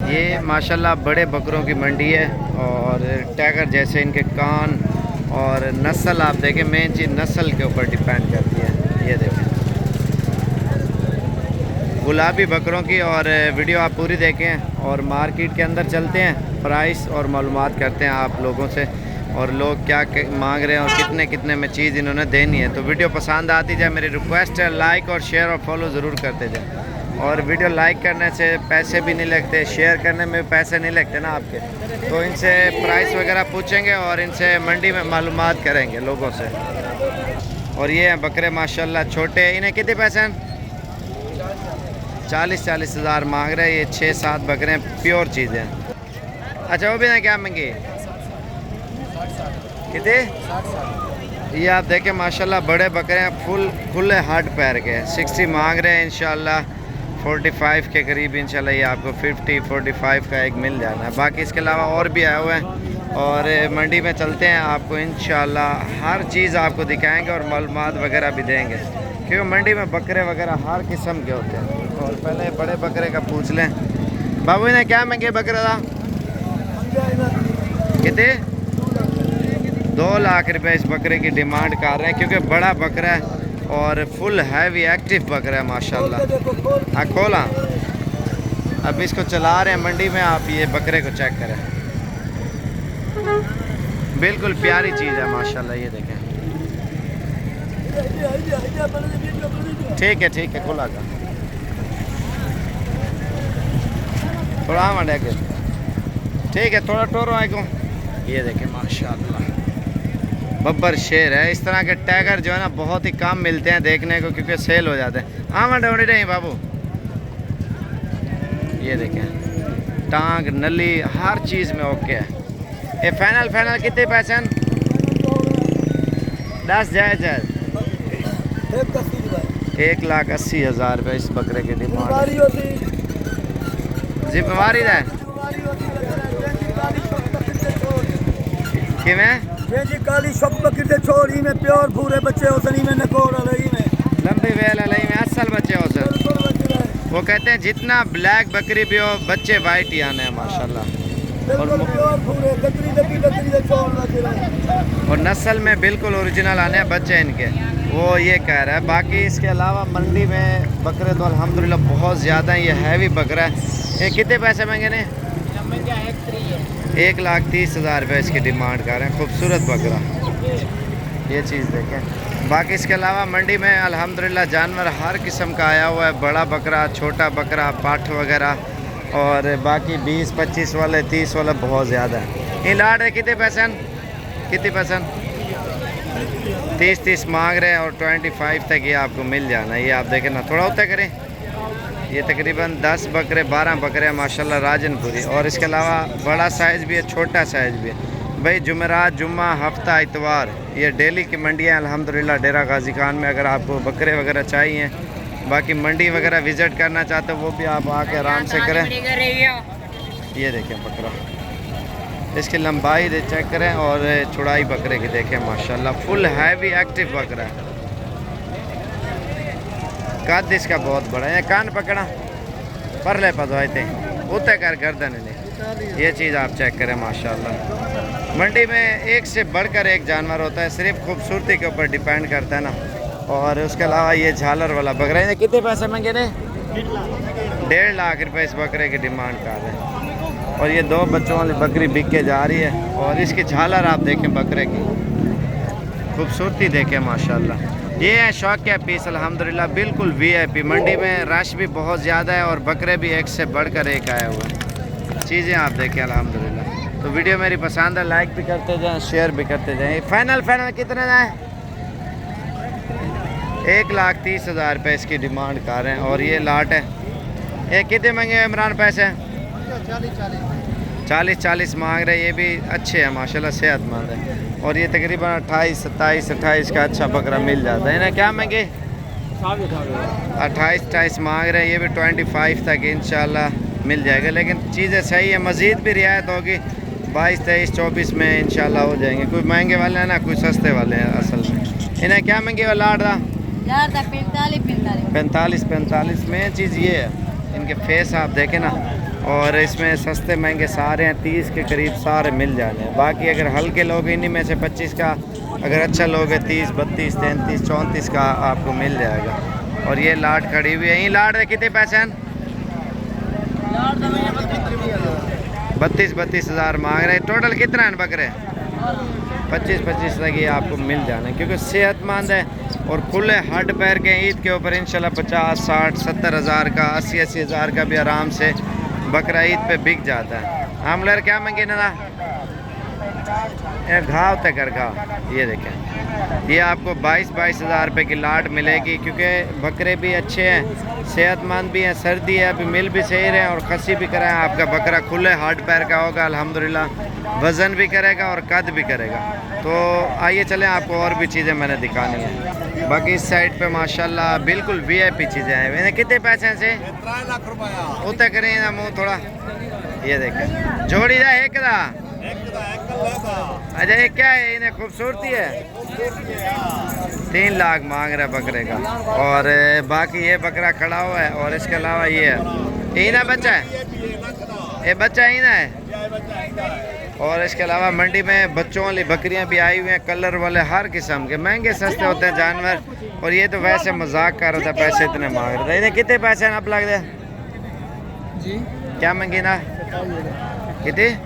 ये माशाल्लाह बड़े बकरों की मंडी है और टैगर जैसे इनके कान और नस्ल आप देखें, मेन चीज़ नस्ल के ऊपर डिपेंड करती है। ये देखें गुलाबी बकरों की। और वीडियो आप पूरी देखें और मार्केट के अंदर चलते हैं, प्राइस और मालूमात करते हैं आप लोगों से और लोग क्या मांग रहे हैं और कितने कितने में चीज़ इन्होंने देनी है। तो वीडियो पसंद आती जाए, मेरी रिक्वेस्ट है लाइक और शेयर और फॉलो ज़रूर करते जाए। और वीडियो लाइक करने से पैसे भी नहीं लगते, शेयर करने में पैसे नहीं लगते ना आपके। तो इनसे प्राइस वगैरह पूछेंगे और इनसे मंडी में मालूमात करेंगे लोगों से। और ये हैं बकरे माशाल्लाह छोटे, इन्हें कितने पैसे हैं? 40-40 हज़ार मांग रहे हैं। ये 6-7 बकरे हैं, प्योर चीज़ें। अच्छा वो भी ना क्या मांगे कितने? ये आप देखें माशाल्लाह बड़े बकरे हैं, खुले हाथ पैर के। 60 मांग रहे हैं, इंशाल्लाह 45 के करीब इंशाल्लाह ये आपको 50-45 का एक मिल जाना है। बाकी इसके अलावा और भी आए हुए हैं और मंडी में चलते हैं, आपको इंशाल्लाह हर चीज़ आपको दिखाएंगे और मालूमात वगैरह भी देंगे, क्योंकि मंडी में बकरे वगैरह हर किस्म के होते हैं। और पहले बड़े बकरे का पूछ लें। बाबू ने क्या मांगे बकरे का? कितने? 2 लाख रुपए इस बकरे की डिमांड कर रहे हैं, क्योंकि बड़ा बकरा है और फुल हैवी एक्टिव बकरा है माशाल्लाह। हाँ खोला, अब इसको चला रहे हैं मंडी में। आप ये बकरे को चेक करें, बिल्कुल प्यारी चीज़ है माशाल्लाह। ये देखें, ठीक है खोला का थोड़ा मंडे के, ठीक है थोड़ा टोरो आए को। ये देखें माशाल्लाह बब्बर शेर है। इस तरह के टैगर जो है ना बहुत ही कम मिलते हैं देखने को, क्योंकि सेल हो जाते हैं। हाँ मैं ढूंढ रही बाबू। ये देखें टांग नली हर चीज़ में ओके है। ये फाइनल कितने पैसे हैं? 10 जायज़ है। 1,80,000 रुपये इस बकरे की डिमांड। जिम्मेवारी है कि मैं जी काली सब बकरी छोड़ी में प्योर पूरे बच्चे होसनी में नकोड़ अलई में लंबी वेल अलई में असल बच्चे हो सर। वो कहते हैं जितना ब्लैक बकरी भी हो बच्चे वाइट ही आने हैं माशाल्लाह। और नस्ल में बिल्कुल ओरिजिनल आने हैं बच्चे इनके, वो ये कह रहा है। बाकी इसके अलावा मंडी में बकरे तो अल्हम्दुलिल्लाह बहुत ज़्यादा हैं। ये हैवी बकरा है। ये कितने पैसे महंगे ने? 1,30,000 रुपये इसकी डिमांड कर रहे हैं। खूबसूरत बकरा, ये चीज़ देखें। बाकी इसके अलावा मंडी में अल्हम्दुलिल्लाह जानवर हर किस्म का आया हुआ है, बड़ा बकरा, छोटा बकरा, पाठ वगैरह, और बाकी 20-25 वाले 30 वाले बहुत ज़्यादा है। ये लाड है कितने पैसे? कितने पैसे? 30 मांग रहे हैं और 25 तक ये आपको मिल जाना है। ये आप देखें ना, थोड़ा होता करें। ये तकरीबन 10 बकरे 12 बकरे माशाल्लाह राजनपुरी। और इसके अलावा बड़ा साइज़ भी है, छोटा साइज़ भी है। भाई जुमेरात, जुम्मा, हफ्ता, इतवार ये डेली की मंडियाँ अल्हम्दुलिल्लाह डेरा गाजी खान में। अगर आपको बकरे वगैरह चाहिए, बाकी मंडी वगैरह विज़िट करना चाहते हो, वो भी आप आके आराम से करें। ये देखें बकरा, इसकी लंबाई चेक करें और चौड़ाई बकरे की देखें माशाल्लाह। फुल हैवी एक्टिव बकरा है। कद इसका बहुत बड़ा है। कान पकड़ा पर ले पदवाए थे उतने कर गर्दन नहीं। ये चीज़ आप चेक करें माशाल्लाह। मंडी में एक से बढ़कर एक जानवर होता है, सिर्फ खूबसूरती के ऊपर डिपेंड करता है ना। और उसके अलावा ये झालर वाला बकरा है। कितने पैसे मांगे ने? 1.5 लाख रुपए इस बकरे की डिमांड कर रहे हैं। और ये 2 बच्चों वाली बकरी बिक के जा रही है। और इसकी झालर आप देखें बकरे की, खूबसूरती देखें माशाल्लाह। ये है शौक के पीस अल्हम्दुलिल्लाह, बिल्कुल VIP। मंडी में रश भी बहुत ज़्यादा है और बकरे भी एक से बढ़कर एक आए हुए हैं। चीज़ें आप देखें अल्हम्दुलिल्लाह। तो वीडियो मेरी पसंद है, लाइक भी करते जाएं, शेयर भी करते जाएं। फाइनल कितने का है? 1,30,000 रुपये इसकी डिमांड कर रहे हैं। और ये लाट है। ये कितने महंगे इमरान पैसे? 40 मांग रहे हैं। ये भी अच्छे हैं माशाल्लाह, सेहतमंद है। और ये तकरीबन 28 का अच्छा बकरा मिल जाता है। इन्हें क्या महंगे? 28 मांग रहे हैं। ये भी 25 तक इंशाल्लाह मिल जाएगा, लेकिन चीज़ें सही है। मज़ीद भी रियायत होगी 22, 23, 24 में इंशाल्लाह हो जाएंगे। कोई महंगे वाले हैं ना, कोई सस्ते वाले हैं असल में। इन्हें क्या महंगे वाला लाट रहा? 45 में चीज़ ये है, इनके फेस आप देखें ना और इसमें सस्ते महंगे सारे हैं, 30 के करीब सारे मिल जाने हैं। बाकी अगर हल्के लोग इन्हीं में से 25 का, अगर अच्छा लोग है 30, 32, 33, 34 का आपको मिल जाएगा। और ये लाट खड़ी हुई है, यही लाट है, कितने पैसे हैं? 32 हज़ार मांग रहे हैं। टोटल कितना है बकरे? 25 तक ये आपको मिल जाना है, क्योंकि सेहतमंद है और खुले हड्ड पैर के ईद के ऊपर इंशाल्लाह 50, 60, 70 हज़ार का, 80 हज़ार का भी आराम से बकरा ईद पे बिक जाता है। हम लड़ क्या मंगे ना घाव तक कर घाव। ये देखें, ये आपको 22 हज़ार रुपये की लाट मिलेगी, क्योंकि बकरे भी अच्छे हैं, सेहतमंद भी हैं, सर्दी है अभी मिल भी सही रहे हैं और खसी भी कराएं। आपका बकरा खुले हड्ड पैर का होगा अल्हम्दुलिल्लाह, वज़न भी करेगा और कद भी करेगा। तो आइए चलें, आपको और भी चीज़ें मैंने दिखानी है। बाकी इस साइड पे माशाल्लाह बिल्कुल VIP चीज़ें हैं। मैंने कितने पैसे से 3 लाख रुपया उतर करें ना मुँह थोड़ा। ये देखें, जोड़ी दा एक दा। अच्छा, ये क्या है? इन्हें खूबसूरती है। 3 लाख मांग रहा है बकरे का। और बाकी ये बकरा खड़ा हुआ है और इसके अलावा ये है, ये ना बच्चा है, ये बच्चा ही ना है। और इसके अलावा मंडी में बच्चों वाली बकरियां भी आई हुई हैं, कलर वाले हर किस्म के, महंगे सस्ते होते हैं जानवर। और ये तो वैसे मजाक कर रहा था, पैसे इतने मांग रहे थे। इन्हें कितने पैसे हैं अब लग दे जी? क्या मंगी ना? कितने?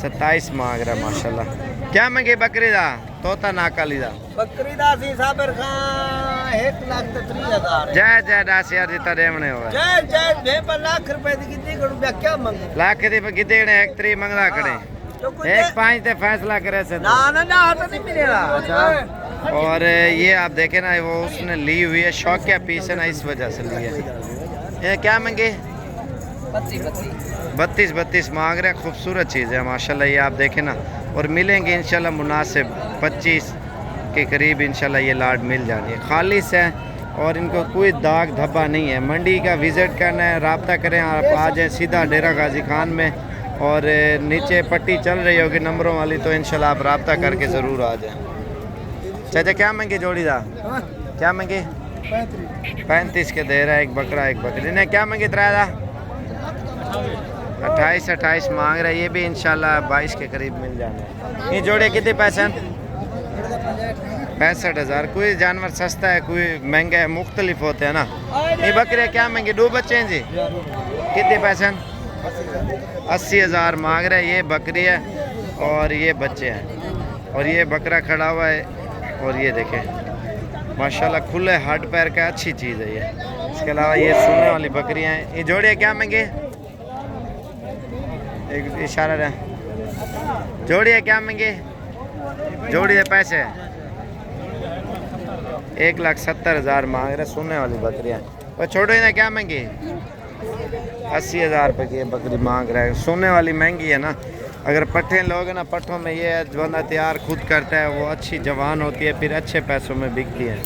27 मांग रहा है माशाल्लाह। क्या मंगी बकरी दा? तोता नाकाली दा बकरी दा सी साबर खां 1,30,000 जय जय 10,000 जितना रेमने हुआ जय जय भे पर लाख रुपए दी कितनी करू क्या मंगे? लाख दी कितने ने 1 3 मंगला खड़े, तो कुछ 1 5 ते फैसला करे से। ना ना ना तो नहीं मिलेगा। अच्छा, और ये आप देखें ना, वो उसने ली हुई है, शौकिया पीस है ना, इस वजह से ली है। ये क्या मंगे? 32 मांग रहे हैं। खूबसूरत चीज़ है माशाल्लाह, ये आप देखें ना। और मिलेंगे इंशाल्लाह मुनासिब 25 के करीब इंशाल्लाह ये लाट मिल जानी है। खालिस है और इनको कोई दाग धब्बा नहीं है। मंडी का विज़िट करना है, रब्ता करें, आप आ जाएँ सीधा डेरा गाजी खान में। और नीचे पट्टी चल रही होगी नंबरों वाली, तो इंशाल्लाह आप रब्ता करके ज़रूर आ जाएँ। चाचा क्या मंगे जोड़ी दा? क्या मंगे? 35 के दे रहा है, एक बकरा एक बकरी ने। क्या मंगे किराया? 28 मांग रहा है। ये भी इंशाल्लाह 22 के करीब मिल जाना है। ये जोड़े कितने पैसे हैं? 65 हज़ार। कोई जानवर सस्ता है, कोई महंगा है, मुख्तलिफ होते हैं ना। ये बकरे क्या महंगे? 2 बच्चे हैं जी। कितने पैसे हैं? 80 हज़ार मांग रहे हैं। ये बकरी है और ये बच्चे हैं और ये बकरा खड़ा हुआ है। और ये देखें माशाल्लाह खुले हड्ड पैर का, अच्छी चीज़ है ये। इसके अलावा ये सोने वाली बकरियां हैं। ये जोड़े क्या महंगे? एक इशारा रहा, जोड़ी है क्या महंगे? जोड़ी है पैसे 1,70,000 मांग रहे, सोने वाली बकरियां। और छोड़ो इन्हें क्या महंगी? 80 हज़ार रुपये की बकरी मांग रहा है। सोने वाली महंगी है ना। अगर पट्ठे लोग हैं ना, पट्ठों में ये जो बंदा तैयार खुद करता है, वो अच्छी जवान होती है, फिर अच्छे पैसों में बिकती है।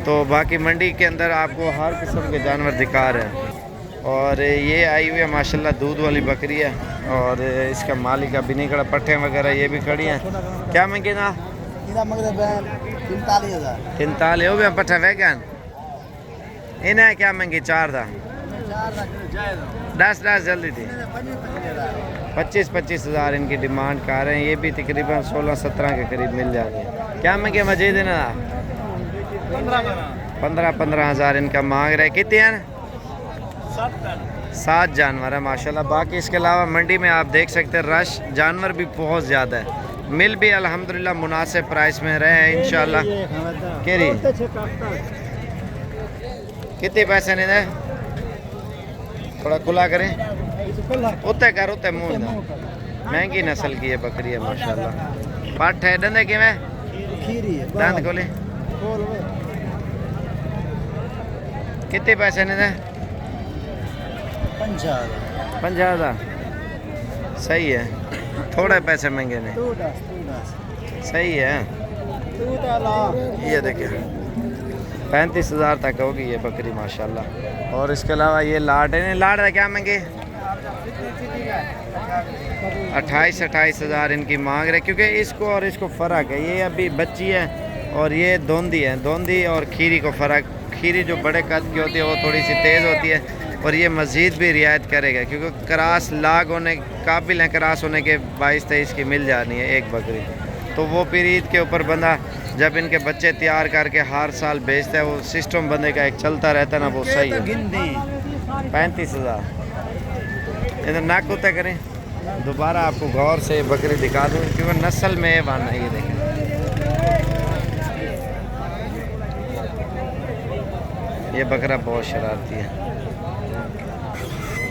तो बाकी मंडी के अंदर आपको हर किस्म के जानवर दिखा रहे हैं। और ये आई हुई है माशाल्लाह दूध वाली बकरी है और इसका मालिक अभी नहीं खड़ा। पट्ठे वगैरह ये भी खड़ी हैं। क्या महंगी ना? 43 हो गया पट्ठा वैगन। इन्हें क्या महंगी? 4 दा 10 जल्दी थी। 25 हज़ार इनकी डिमांड कर रहे हैं। ये भी तकरीबन 16-17 के करीब मिल जाएंगे। क्या महंगे मजीद है ना? 15 हज़ार इनका मांग रहे। कितने हैं? 7 जानवर है माशाल्लाह। बाकी इसके अलावा मंडी में आप देख सकते हैं रश, जानवर भी बहुत ज़्यादा है। मिल भी अल्हम्दुलिल्लाह मुनासिब प्राइस में रहे हैं इंशाल्लाह। केरी कितने पैसे नहीं दे? थोड़ा खुला करें, उतने कर उतने मुँह ना। महंगी नस्ल की है बकरी है माशाल्लाह। पट्ठ है दंदे कि में दंद खोले। कितने पैसे नहीं दे? 50,000। सही है, थोड़े पैसे महंगे नहीं, सही है। ये देखिए 35 हज़ार तक होगी ये बकरी माशाल्लाह। और इसके अलावा ये लाड है। लाड है क्या महंगे? 28 हज़ार इनकी मांग रहे, क्योंकि इसको और इसको फ़र्क है। ये अभी बच्ची है और ये धोंदी है। धोंदी और खीरी को फ़र्क, खीरी जो बड़े कद की होती है वो थोड़ी सी तेज़ होती है, और ये मज़ीद भी रियायत करेगा क्योंकि क्रास लाग होने काबिल है, क्रास होने के 22-23 की मिल जानी है एक बकरी। तो वो फिर ईद के ऊपर बंदा जब इनके बच्चे तैयार करके हर साल बेचता है, वो सिस्टम बंदे का एक चलता रहता है ना, वो सही है। 35,000 इधर नाक होता करें। दोबारा आपको गौर से बकरी दिखा दूँ क्योंकि नस्ल में वाना ये देखें। ये बकरा बहुत शरारती है।